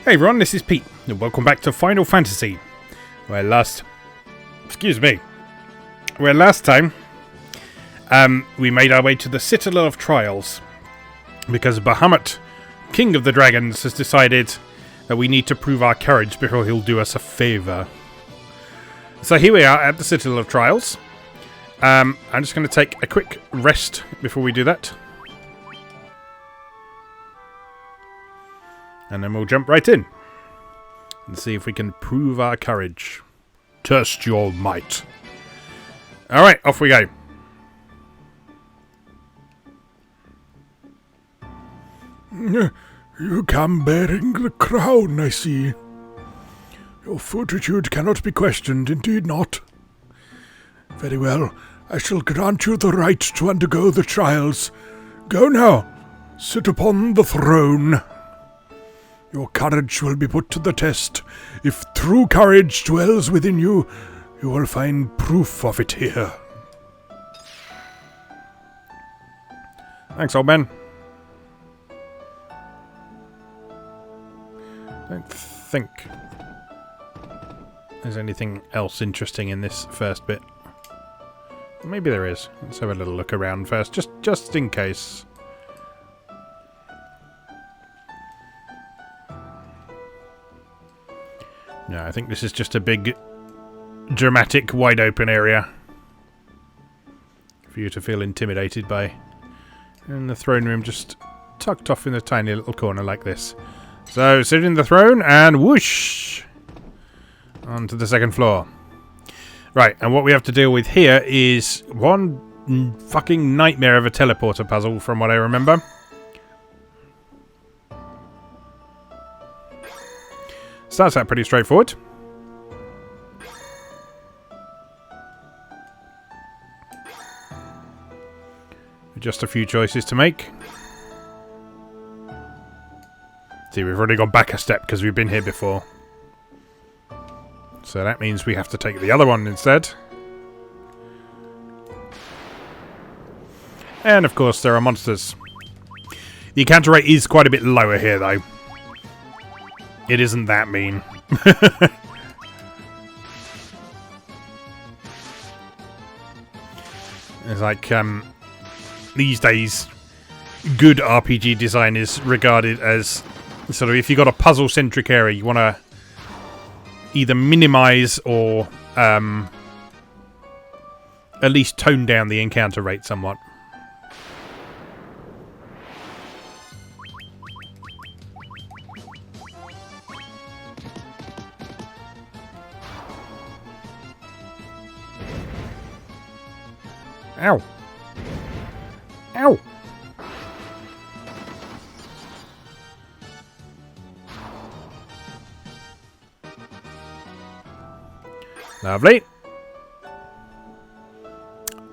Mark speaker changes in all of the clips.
Speaker 1: Hey everyone, this is Pete, and welcome back to Final Fantasy. Where last time we made our way to the Citadel of Trials because Bahamut, King of the Dragons, has decided that we need to prove our courage before he'll do us a favour. So here we are at the Citadel of Trials. I'm just going to take a quick rest before we do that. And then we'll jump right in and see if we can prove our courage. Test your might. Alright, off we go.
Speaker 2: You come bearing the crown, I see. Your fortitude cannot be questioned, indeed not. Very well, I shall grant you the right to undergo the trials. Go now, sit upon the throne. Your courage will be put to the test. If true courage dwells within you, you will find proof of it here.
Speaker 1: Thanks, old man. Don't think there's anything else interesting in this first bit. Maybe there is. Let's have a little look around first, just in case. No, I think this is just a big, dramatic, wide open area for you to feel intimidated by. And the throne room just tucked off in a tiny little corner like this. So, sit in the throne and whoosh! Onto the second floor. Right, and what we have to deal with here is one fucking nightmare of a teleporter puzzle from what I remember. Starts out pretty straightforward. Just a few choices to make. See, we've already gone back a step because we've been here before. So that means we have to take the other one instead. And of course there are monsters. The encounter rate is quite a bit lower here though. It isn't that mean. It's like, these days, good RPG design is regarded as sort of, if you've got a puzzle-centric area, you want to either minimize or at least tone down the encounter rate somewhat. Ow. Ow. Lovely.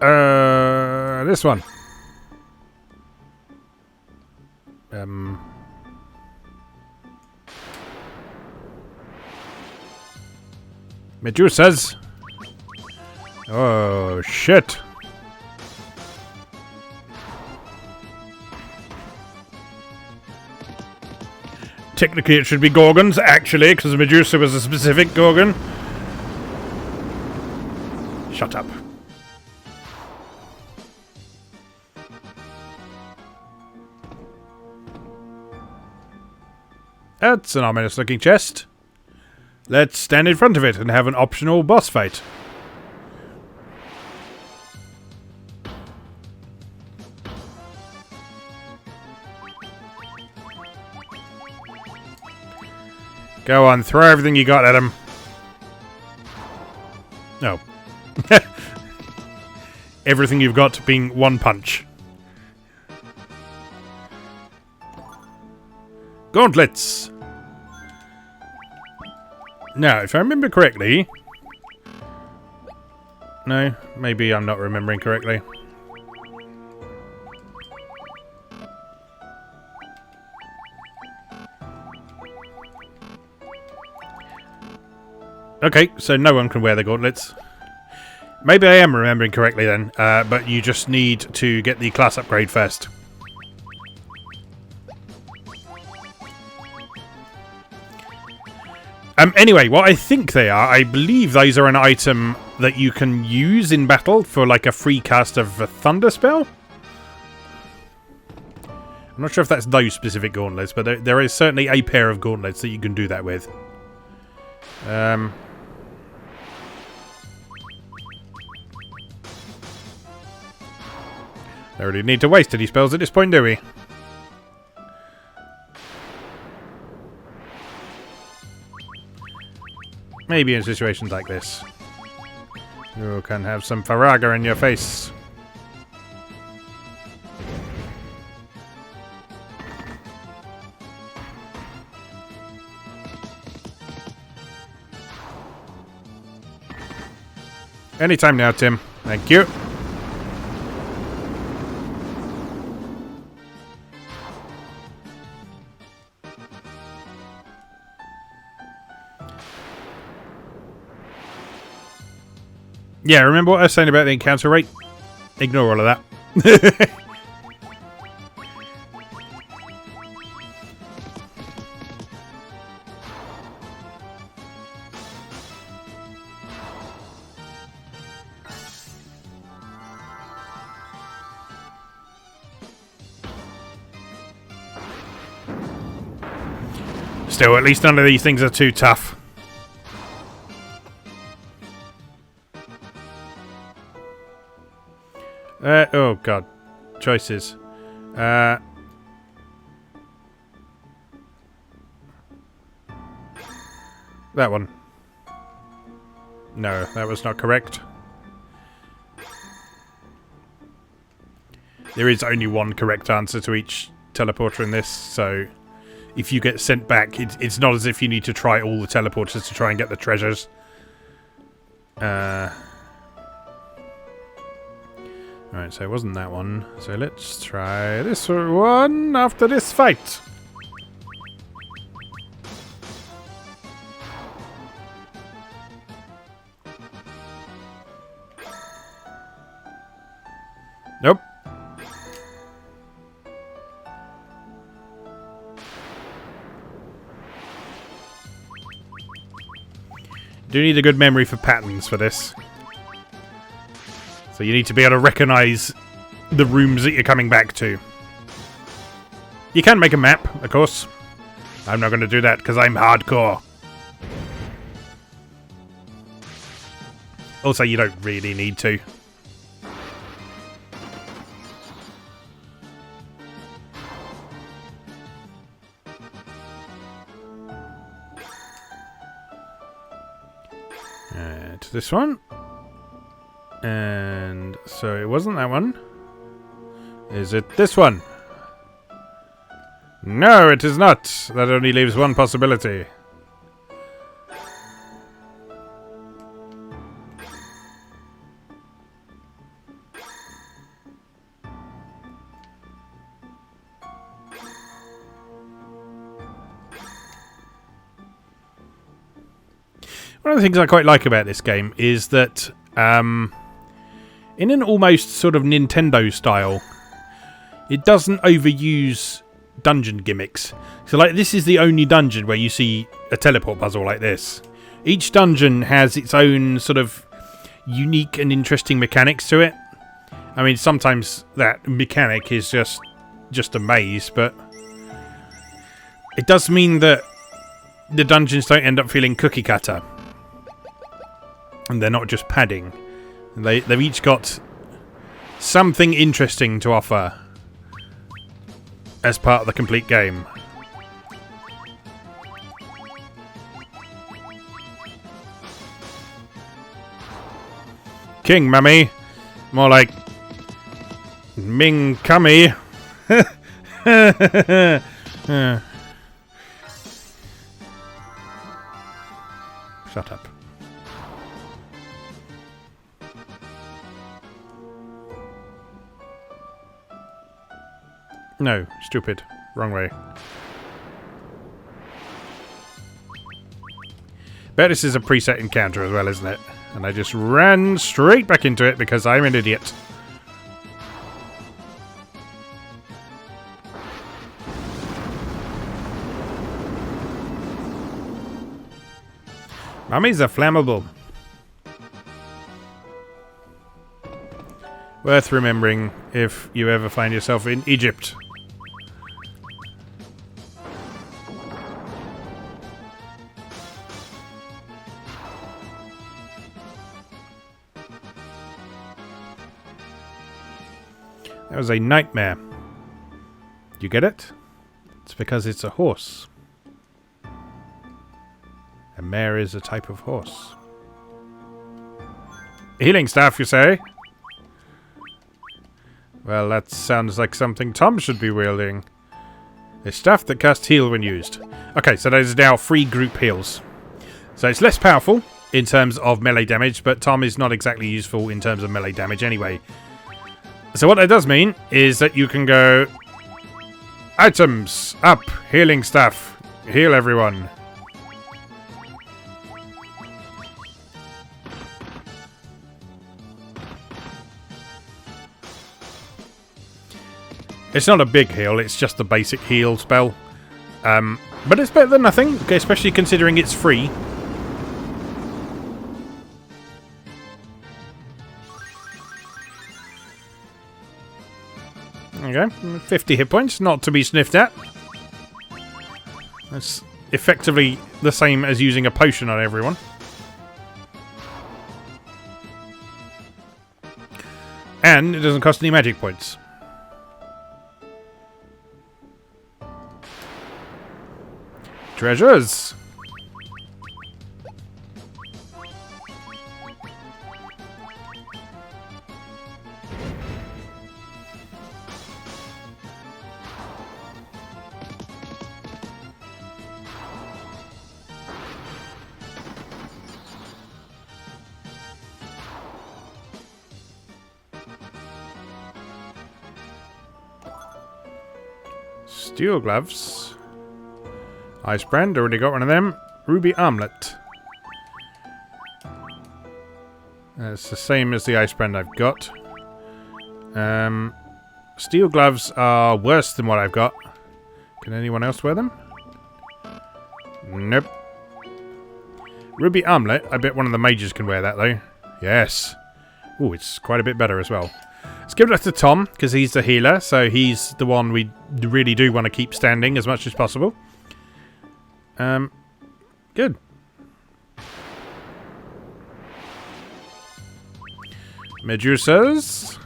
Speaker 1: This one. Medusas. Oh, shit. Technically it should be Gorgons, actually, because Medusa was a specific Gorgon. Shut up. That's an ominous looking chest. Let's stand in front of it and have an optional boss fight. Go on, throw everything you got at him. No. Everything you've got being one punch. Gauntlets! Now, if I remember correctly... No, maybe I'm not remembering correctly. Okay, so no one can wear the gauntlets. Maybe I am remembering correctly then, but you just need to get the class upgrade first. Anyway, what I think they are, I believe those are an item that you can use in battle for like a free cast of a thunder spell. I'm not sure if that's those specific gauntlets, but there is certainly a pair of gauntlets that you can do that with. I don't really need to waste any spells at this point, do we? Maybe in situations like this. You can have some Faraga in your face. Anytime now, Tim. Thank you. Yeah, remember what I was saying about the encounter rate? Ignore all of that. Still, at least none of these things are too tough. Oh god. Choices. That one. No, that was not correct. There is only one correct answer to each teleporter in this, so if you get sent back, it's not as if you need to try all the teleporters to try and get the treasures. Right, so it wasn't that one. So let's try this one after this fight. Nope. Do need a good memory for patterns for this. So you need to be able to recognise the rooms that you're coming back to. You can make a map, of course. I'm not going to do that because I'm hardcore. Also, you don't really need to. To this one. And so it wasn't that one. Is it this one? No, it is not. That only leaves one possibility. One of the things I quite like about this game is that in an almost sort of Nintendo style, it doesn't overuse dungeon gimmicks. So like this is the only dungeon where you see a teleport puzzle like this. Each dungeon has its own sort of unique and interesting mechanics to it. I mean, sometimes that mechanic is just a maze, but it does mean that the dungeons don't end up feeling cookie cutter. And they're not just padding. They've each got something interesting to offer as part of the complete game. King Mummy. More like Ming Cummy. Shut up. No, stupid. Wrong way. Bet this is a preset encounter as well, isn't it? And I just ran straight back into it because I'm an idiot. Mummies are flammable. Worth remembering if you ever find yourself in Egypt. That was a nightmare. You get it? It's because it's a horse. A mare is a type of horse. Healing staff, you say? Well, that sounds like something Tom should be wielding. A staff that casts heal when used. Okay, so there's now 3 group heals. So it's less powerful in terms of melee damage, but Tom is not exactly useful in terms of melee damage anyway. So what that does mean is that you can go... Items! Up! Healing staff! Heal everyone! It's not a big heal, it's just a basic heal spell. But it's better than nothing, especially considering it's free. There you go, 50 hit points, not to be sniffed at. That's effectively the same as using a potion on everyone. And it doesn't cost any magic points. Treasures! Steel gloves. Ice brand, already got one of them. Ruby armlet. It's the same as the ice brand I've got. Steel gloves are worse than what I've got. Can anyone else wear them? Nope. Ruby armlet, I bet one of the mages can wear that though. Yes. Ooh, it's quite a bit better as well. Let's give that to Tom, because he's the healer, so he's the one we really do want to keep standing as much as possible. Good. Medusas.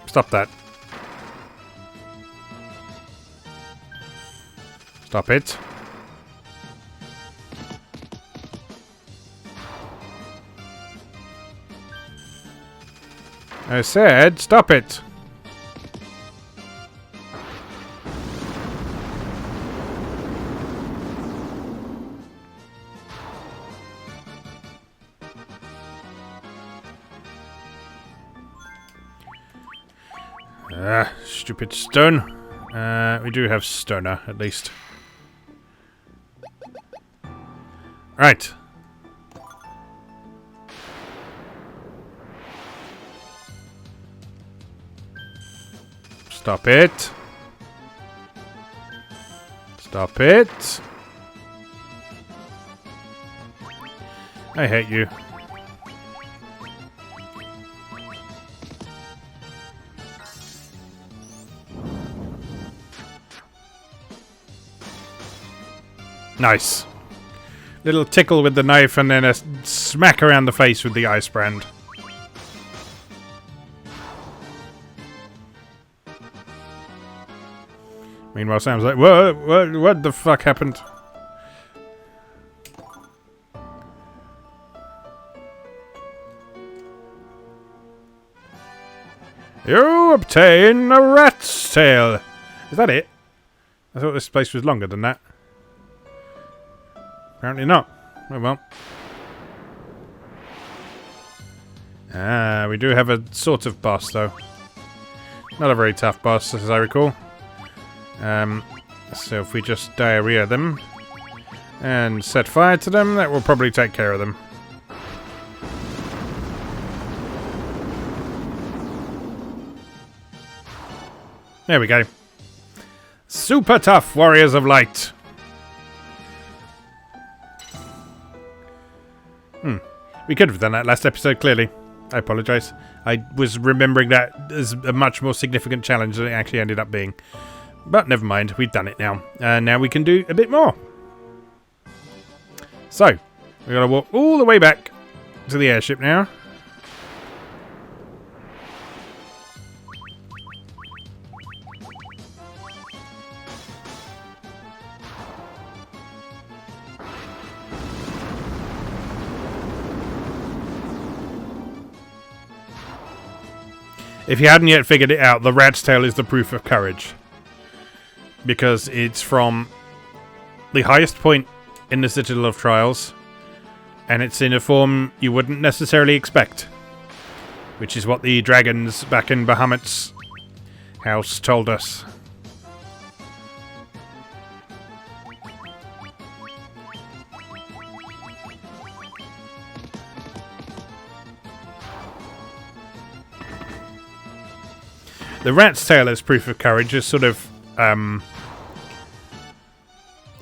Speaker 1: Stop that. Stop it. I said, stop it! Stupid stone. We do have stoner, at least. Right. Stop it. Stop it. I hate you. Nice. Little tickle with the knife and then a smack around the face with the ice brand. Meanwhile, Sam's like, what the fuck happened? You obtain a rat's tail. Is that it? I thought this place was longer than that. Apparently not. Oh well. We do have a sort of boss, though. Not a very tough boss, as I recall. So if we just diarrhea them and set fire to them, that will probably take care of them. There we go. Super tough Warriors of Light. We could have done that last episode, clearly. I apologise. I was remembering that as a much more significant challenge than it actually ended up being. But never mind, we've done it now. And now we can do a bit more. So, we've got to walk all the way back to the airship now. If you hadn't yet figured it out, the rat's tail is the proof of courage. Because it's from the highest point in the Citadel of Trials, and it's in a form you wouldn't necessarily expect. Which is what the dragons back in Bahamut's house told us. The rat's tail as proof of courage is sort of...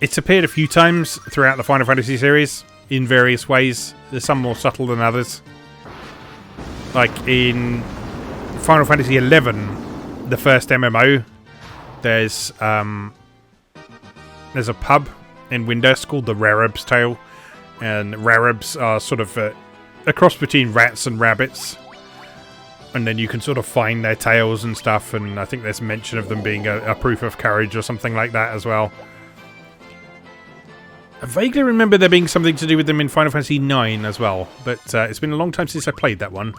Speaker 1: it's appeared a few times throughout the Final Fantasy series in various ways. There's some more subtle than others. Like in Final Fantasy XI, the first MMO, there's a pub in Windurst called the Rarab's Tail. And Rarabs are sort of a cross between rats and rabbits. And then you can sort of find their tails and stuff, and I think there's mention of them being a proof of courage or something like that as well. I vaguely remember there being something to do with them in Final Fantasy IX as well, but it's been a long time since I played that one.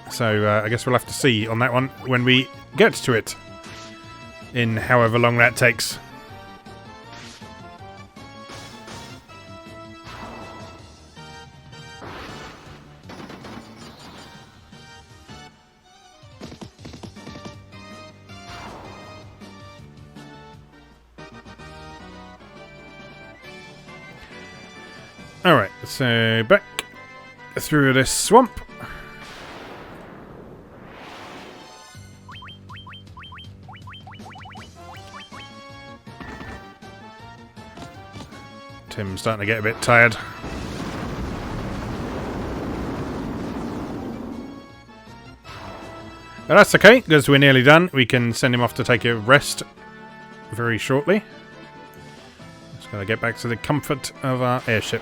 Speaker 1: So I guess we'll have to see on that one when we get to it, in however long that takes. Alright, so back through this swamp. Tim's starting to get a bit tired. But that's okay, because we're nearly done. We can send him off to take a rest very shortly. Just gotta get back to the comfort of our airship.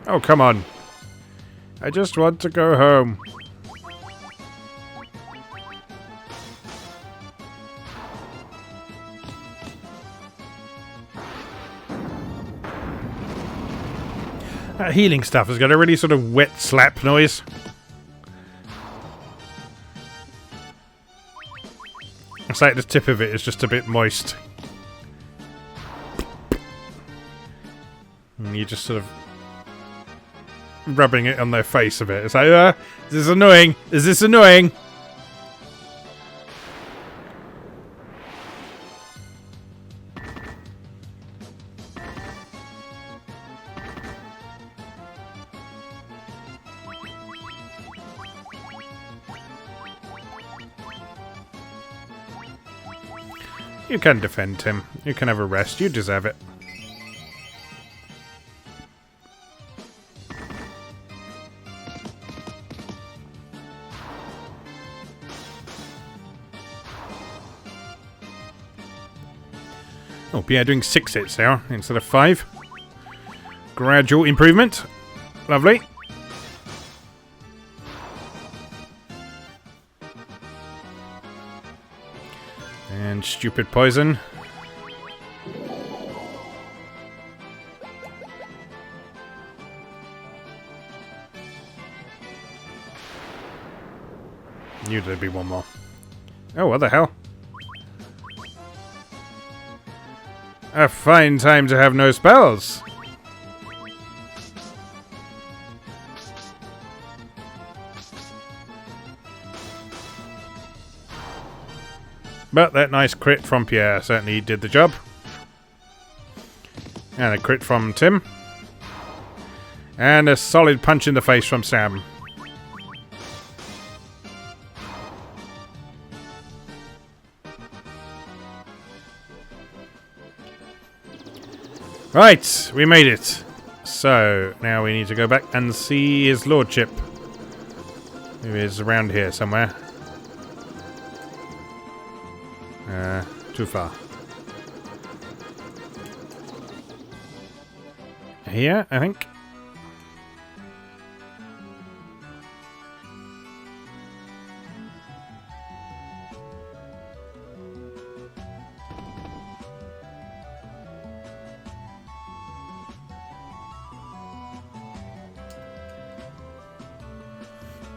Speaker 1: Oh, come on. I just want to go home. That healing stuff has got a really sort of wet slap noise. It's like the tip of it is just a bit moist. And you just sort of rubbing it on their face a bit. It's like, is this annoying? Is this annoying? You can defend him. You can have a rest. You deserve it. Oh, yeah, doing 6 hits now instead of 5. Gradual improvement. Lovely. And stupid poison. Knew there'd be one more. Oh, what the hell? A fine time to have no spells. But that nice crit from Pierre certainly did the job. And a crit from Tim. And a solid punch in the face from Sam. Right, we made it. So, now we need to go back and see his lordship. Who is around here somewhere. Too far. Here, I think.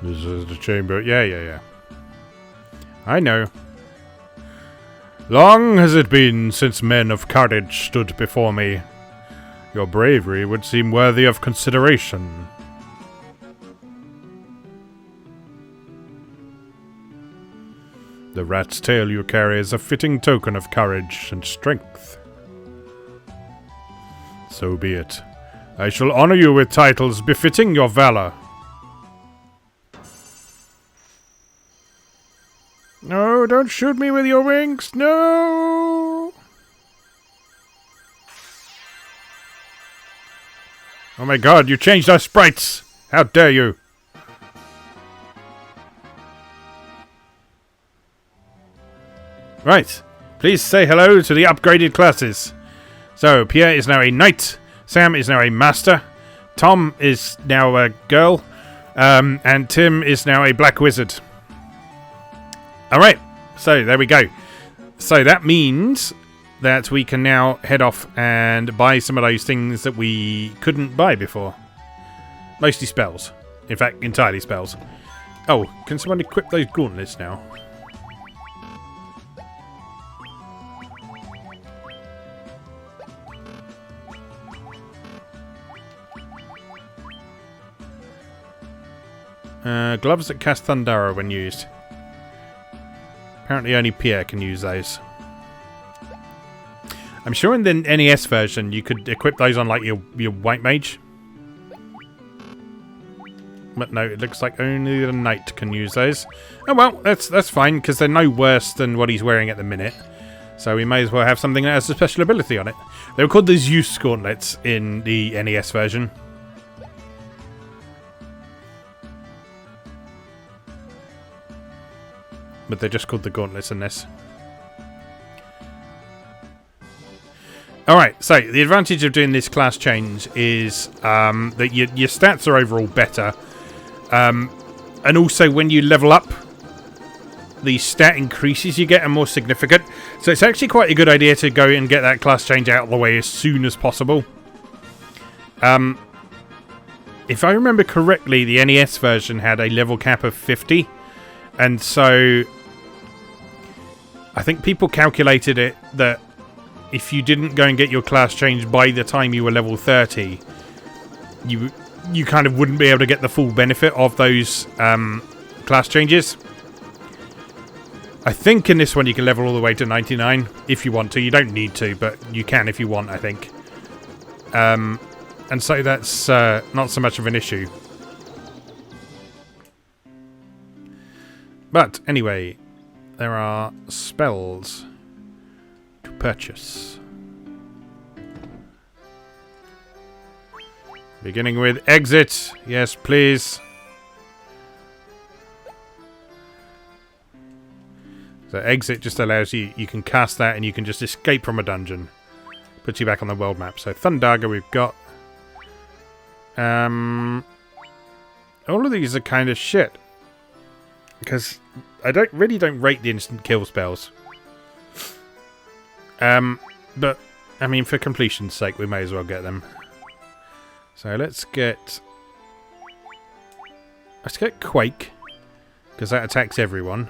Speaker 1: This is the chamber. Yeah. I know. Long has it been since men of courage stood before me. Your bravery would seem worthy of consideration. The rat's tail you carry is a fitting token of courage and strength. So be it. I shall honor you with titles befitting your valor. No, don't shoot me with your wings. No! Oh my god, you changed our sprites! How dare you! Right. Please say hello to the upgraded classes. So, Pierre is now a knight. Sam is now a master. Tom is now a girl. And Tim is now a black wizard. Alright, so there we go. So that means that we can now head off and buy some of those things that we couldn't buy before. Mostly spells. In fact, entirely spells. Oh, can someone equip those gauntlets now? Gloves that cast Thundara when used. Apparently only Pierre can use those. I'm sure in the NES version you could equip those on like your white mage. But no, it looks like only the knight can use those. Oh well, that's fine, because they're no worse than what he's wearing at the minute. So we may as well have something that has a special ability on it. They were called the Zeus gauntlets in the NES version. But they're just called the gauntlets in this. Alright, so the advantage of doing this class change is that your stats are overall better. And also when you level up, the stat increases you get are more significant. So it's actually quite a good idea to go and get that class change out of the way as soon as possible. If I remember correctly, the NES version had a level cap of 50. And so I think people calculated it that if you didn't go and get your class changed by the time you were level 30, you kind of wouldn't be able to get the full benefit of those class changes. I think in this one you can level all the way to 99 if you want to. You don't need to, but you can if you want, I think. And so that's not so much of an issue. But anyway, there are spells to purchase. Beginning with exit. Yes, please. So exit just allows you can cast that and you can just escape from a dungeon. Puts you back on the world map. So Thundaga we've got. All of these are kind of shit. Because I really don't rate the instant kill spells. But I mean, for completion's sake, we may as well get them. So let's get Quake, because that attacks everyone.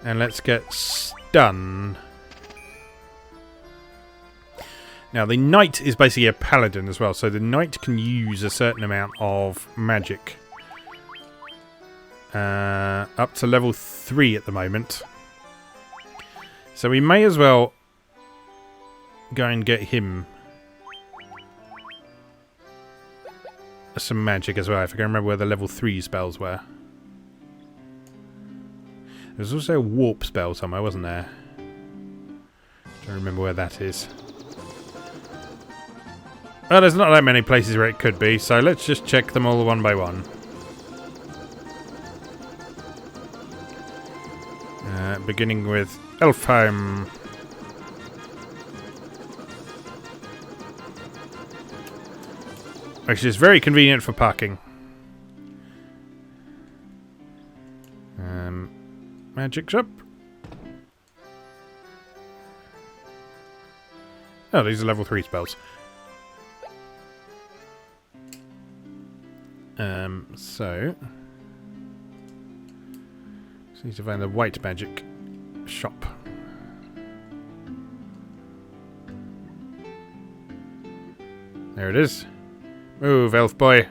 Speaker 1: And let's get stun. Now, the knight is basically a paladin as well, so the knight can use a certain amount of magic. Up to level 3 at the moment. So we may as well go and get him some magic as well, if I can remember where the level 3 spells were. There's also a warp spell somewhere, wasn't there? Don't remember where that is. Well, there's not that many places where it could be, so let's just check them all one by one. Beginning with Elfheim. Which is very convenient for parking. Magic shop. Oh, these are level 3 spells. So need to find the white magic shop. There it is. Move, elf boy.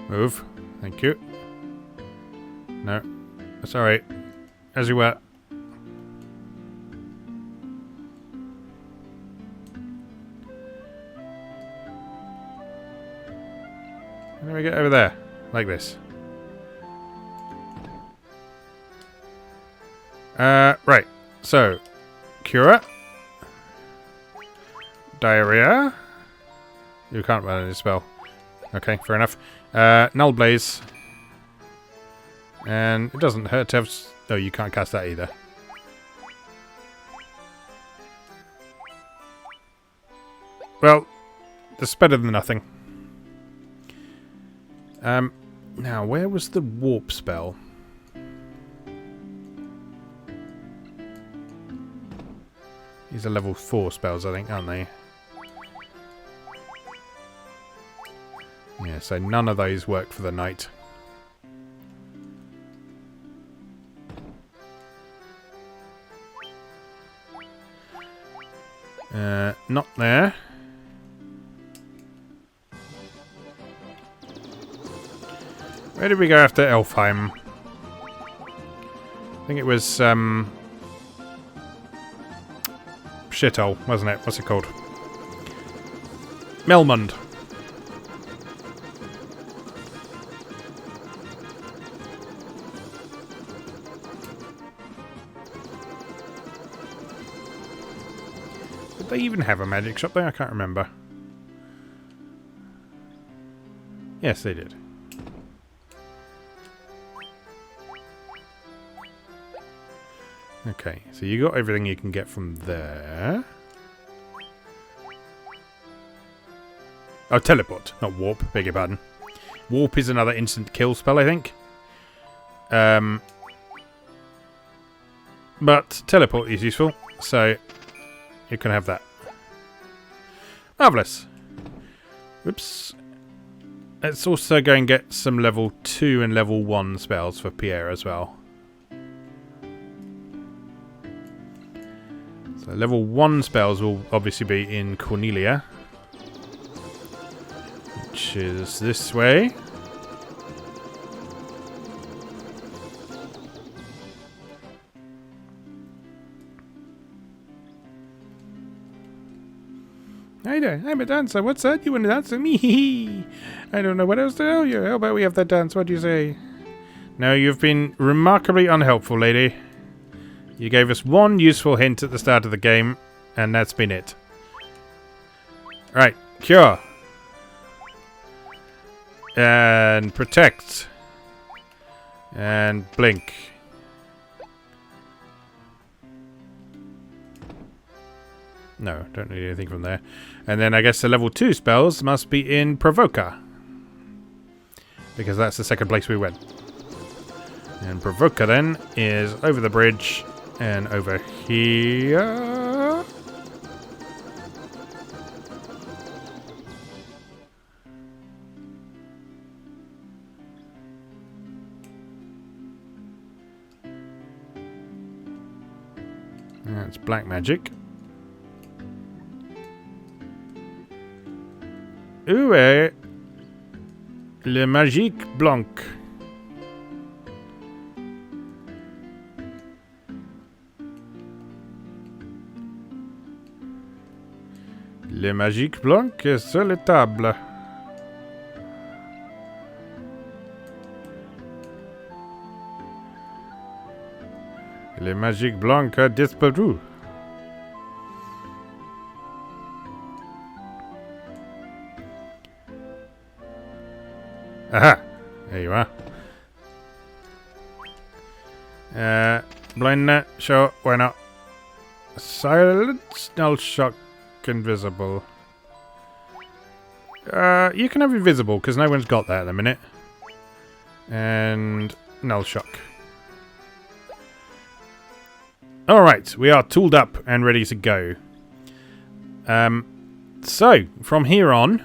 Speaker 1: Move. Thank you. No, that's alright. As you were. How do we get over there? Like this. Right. So, Cura. Diarrhea. You can't run any spell. Okay, fair enough. Null Blaze. And it doesn't hurt to have... Oh, you can't cast that either. Well, that's better than nothing. Now, where was the warp spell? These are level 4 spells, I think, aren't they? Yeah, so none of those work for the knight. Not there. Where did we go after Elfheim? I think it was, shithole, wasn't it? What's it called? Melmond. Did they even have a magic shop there? I can't remember. Yes, they did. Okay, so you got everything you can get from there. Oh, teleport, not warp, beg your pardon. Warp is another instant kill spell, I think. But teleport is useful, so you can have that. Marvellous. Whoops. Let's also go and get some level 2 and level 1 spells for Pierre as well. So level 1 spells will obviously be in Cornelia, which is this way. Hi there, I'm a dancer. What's that? You want to dance with me? I don't know what else to tell you. How about we have that dance? What do you say? No, you've been remarkably unhelpful, lady. You gave us one useful hint at the start of the game, and that's been it. Right, cure. And protect. And blink. No, don't need anything from there. And then I guess the level 2 spells must be in Provoker. Because that's the second place we went. And Provoker then is over the bridge and over here. That's black magic. Où est le magique blanc? Le magique blanc est sur la table. Le magique blanc a disparu. Aha! There you are. Blindness, sure, why not? Silence, null shock, invisible. You can have invisible, because no one's got that at the minute. And null shock. Alright, we are tooled up and ready to go. So, from here on,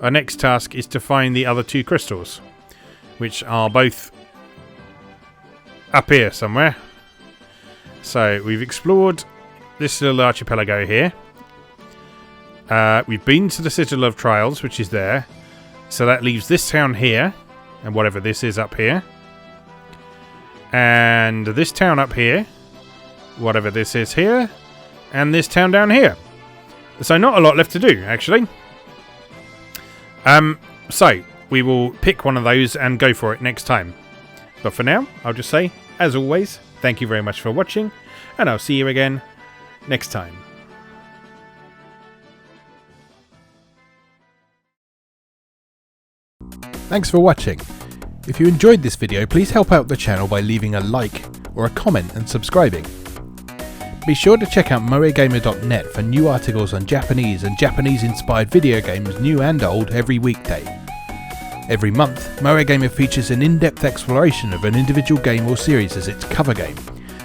Speaker 1: our next task is to find the other 2 crystals, which are both up here somewhere. So, we've explored this little archipelago here. We've been to the Citadel of Trials, which is there. So that leaves this town here, and whatever this is up here. And this town up here, whatever this is here, and this town down here. So not a lot left to do, actually. So, we will pick one of those and go for it next time. But for now, I'll just say, as always, thank you very much for watching, and I'll see you again next time.
Speaker 3: Thanks for watching. If you enjoyed this video, please help out the channel by leaving a like or a comment and subscribing. Be sure to check out moegamer.net for new articles on Japanese and Japanese-inspired video games, new and old, every weekday. Every month, Moegamer features an in-depth exploration of an individual game or series as its cover game,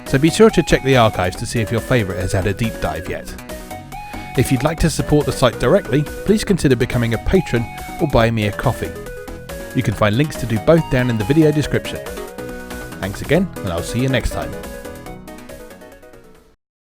Speaker 3: so be sure to check the archives to see if your favourite has had a deep dive yet. If you'd like to support the site directly, please consider becoming a patron or buying me a coffee. You can find links to do both down in the video description. Thanks again, and I'll see you next time.